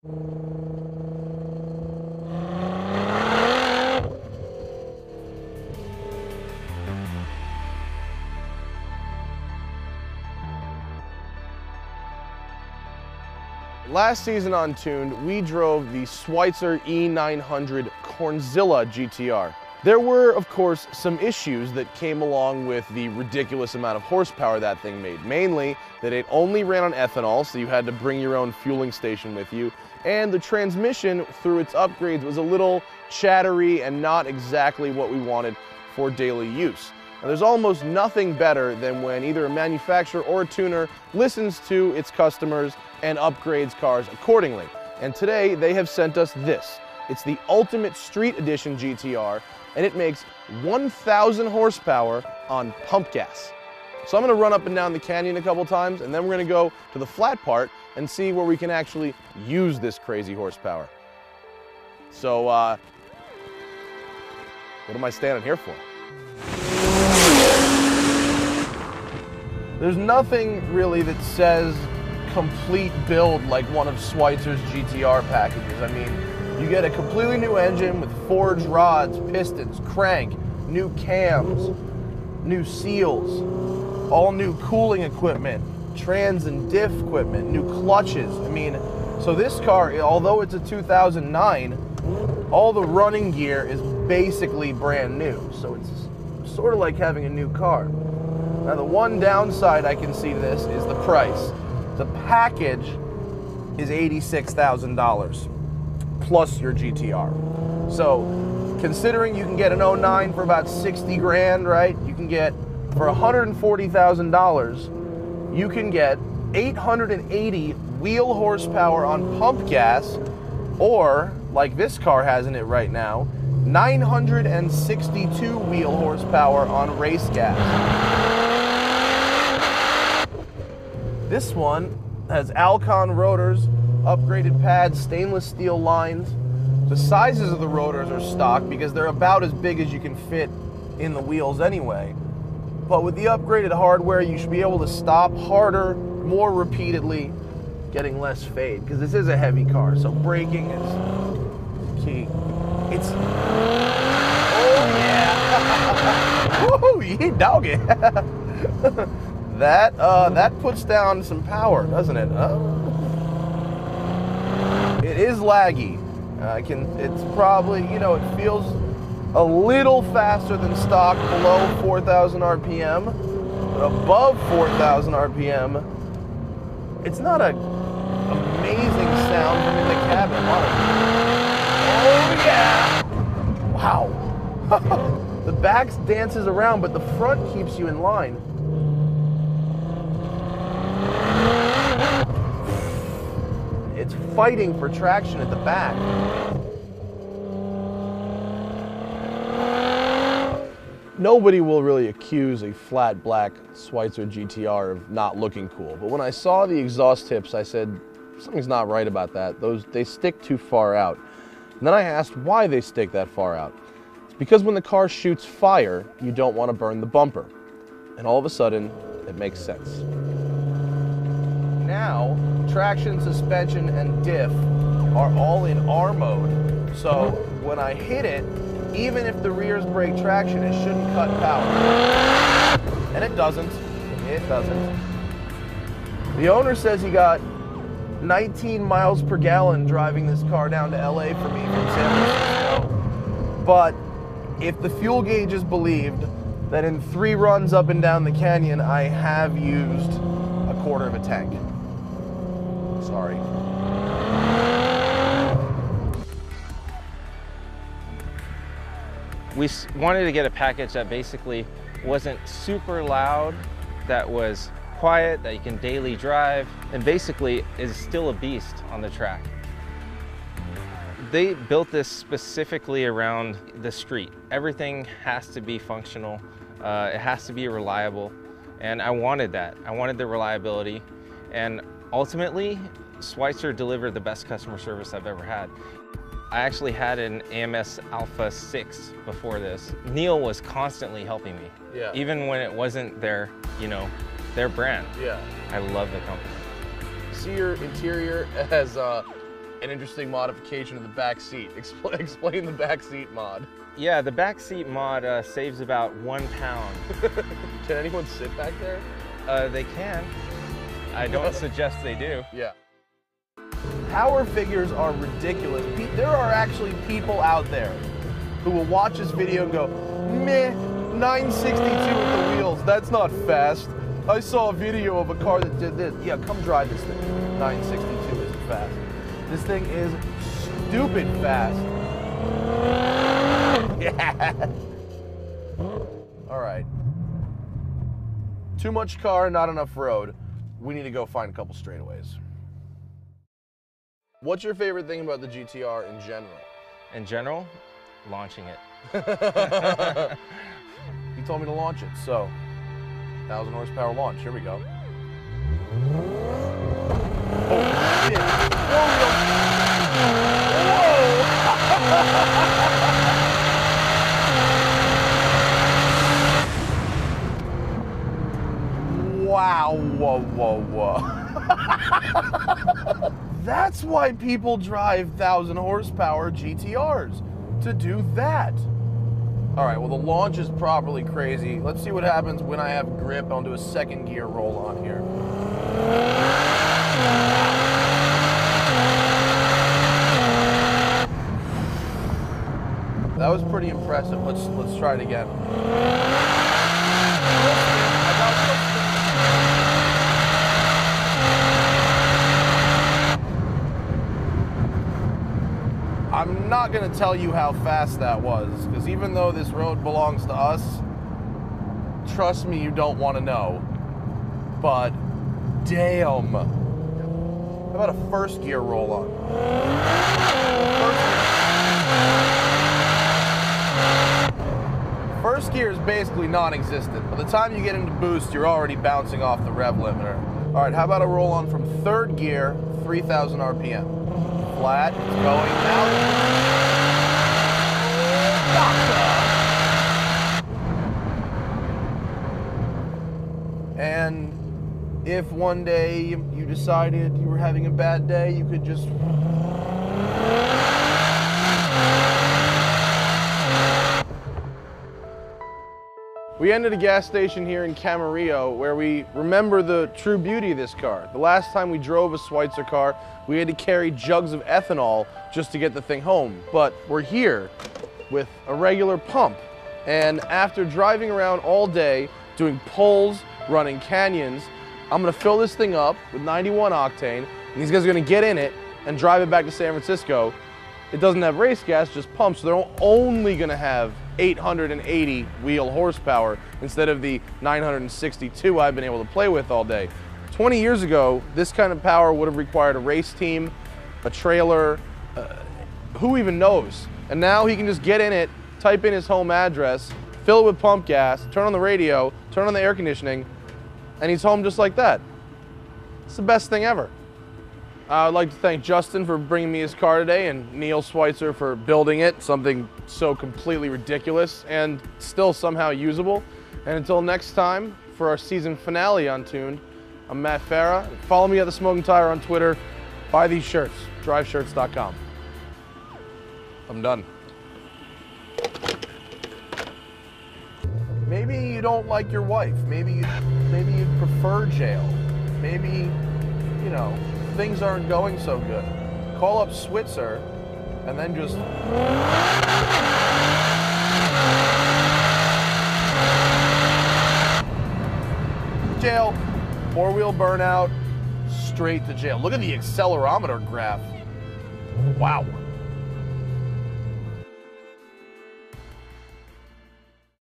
Last season on Tuned, we drove the Switzer E900 Cornzilla GTR. There were, of course, some issues that came along with the ridiculous amount of horsepower that thing made. Mainly that it only ran on ethanol, so you had to bring your own fueling station with you, and the transmission, through its upgrades, was a little chattery and not exactly what we wanted for daily use. Now, there's almost nothing better than when either a manufacturer or a tuner listens to its customers and upgrades cars accordingly. And today they have sent us this. It's the Ultimate Street Edition GTR, and it makes 1,000 horsepower on pump gas. So I'm gonna run up and down the canyon a couple times, and then we're gonna go to the flat part and see where we can actually use this crazy horsepower. So, what am I standing here for? There's nothing really that says complete build like one of Schweitzer's GTR packages. I mean, you get a completely new engine with forged rods, pistons, crank, new cams, new seals, all new cooling equipment, trans and diff equipment, new clutches. I mean, so this car, although it's a 2009, all the running gear is basically brand new. So it's sort of like having a new car. Now, the one downside I can see to this is the price. The package is $86,000 plus your GTR. So, considering you can get an 09 for about 60 grand, right? You can get, for $140,000, you can get 880 wheel horsepower on pump gas, or, like this car has in it right now, 962 wheel horsepower on race gas. This one has Alcon rotors, upgraded pads, stainless steel lines. The sizes of the rotors are stock because they're about as big as you can fit in the wheels anyway. But with the upgraded hardware, you should be able to stop harder, more repeatedly, getting less fade, because this is a heavy car, so braking is key. It's... Oh yeah! Woo, you doggy! That puts down some power, doesn't it? It is laggy. It's probably, you know, it feels a little faster than stock below 4,000 RPM, but above 4,000 RPM, it's not an amazing sound from in the cabin. Oh yeah! Wow. The back dances around, but the front keeps you in line. It's fighting for traction at the back. Nobody will really accuse a flat black Switzer GTR of not looking cool, but when I saw the exhaust tips, I said, something's not right about that. They stick too far out. And then I asked why they stick that far out. It's because when the car shoots fire, you don't want to burn the bumper. And all of a sudden, it makes sense. Now, traction, suspension, and diff are all in R mode. So when I hit it, even if the rear's brake traction, it shouldn't cut power. And it doesn't. It doesn't. The owner says he got 19 miles per gallon driving this car down to LA for me from San Francisco. But if the fuel gauge is believed, that in 3 runs up and down the canyon, I have used a quarter of a tank. Sorry. We wanted to get a package that basically wasn't super loud, that was quiet, that you can daily drive, and basically is still a beast on the track. They built this specifically around the street. Everything has to be functional, it has to be reliable, and I wanted that. I wanted the reliability, and ultimately, Switzer delivered the best customer service I've ever had. I actually had an AMS Alpha 6 before this. Neil was constantly helping me. Yeah. Even when it wasn't their, you know, their brand. Yeah. I love the company. See your interior as an interesting modification of the back seat. Explain the back seat mod. Yeah, the back seat mod saves about 1 pound. Can anyone sit back there? They can. I don't suggest they do. Yeah. Power figures are ridiculous. There are actually people out there who will watch this video and go, meh, 962 with the wheels, that's not fast. I saw a video of a car that did this. Yeah, come drive this thing. 962 isn't fast. This thing is stupid fast. Yeah. All right. Too much car, not enough road. We need to go find a couple straightaways. What's your favorite thing about the GTR in general? In general, launching it. He told me to launch it, so 1,000 horsepower launch. Here we go. Oh, shit. Whoa! Wow, whoa, whoa, whoa. That's why people drive 1,000 horsepower GTRs, to do that. All right, well, the launch is properly crazy. Let's see what happens when I have grip onto a second gear roll on here. That was pretty impressive. Let's try it again. I'm not going to tell you how fast that was, because even though this road belongs to us, trust me, you don't want to know. But damn. How about a first gear roll on? First gear is basically non-existent. By the time you get into boost, you're already bouncing off the rev limiter. All right, how about a roll on from third gear, 3,000 RPM? Flat, it's going now. And if one day you decided you were having a bad day, you could just... We ended a gas station here in Camarillo where we remember the true beauty of this car. The last time we drove a Switzer car, we had to carry jugs of ethanol just to get the thing home. But we're here with a regular pump. And after driving around all day, doing pulls, running canyons, I'm gonna fill this thing up with 91 octane, and these guys are gonna get in it and drive it back to San Francisco. It doesn't have race gas, just pumps, so they're only gonna have 880 wheel horsepower instead of the 962 I've been able to play with all day. 20 years ago, this kind of power would have required a race team, a trailer, who even knows? And now he can just get in it, type in his home address, fill it with pump gas, turn on the radio, turn on the air conditioning, and he's home just like that. It's the best thing ever. I'd like to thank Justin for bringing me his car today and Neil Switzer for building it, something so completely ridiculous and still somehow usable. And until next time, for our season finale on Tuned, I'm Matt Farah. Follow me at The Smoking Tire on Twitter. Buy these shirts, driveshirts.com. I'm done. Maybe you don't like your wife. Maybe you prefer jail. Maybe, you know, things aren't going so good. Call up Switzer and then just... jail, four-wheel burnout, straight to jail. Look at the accelerometer graph. Wow.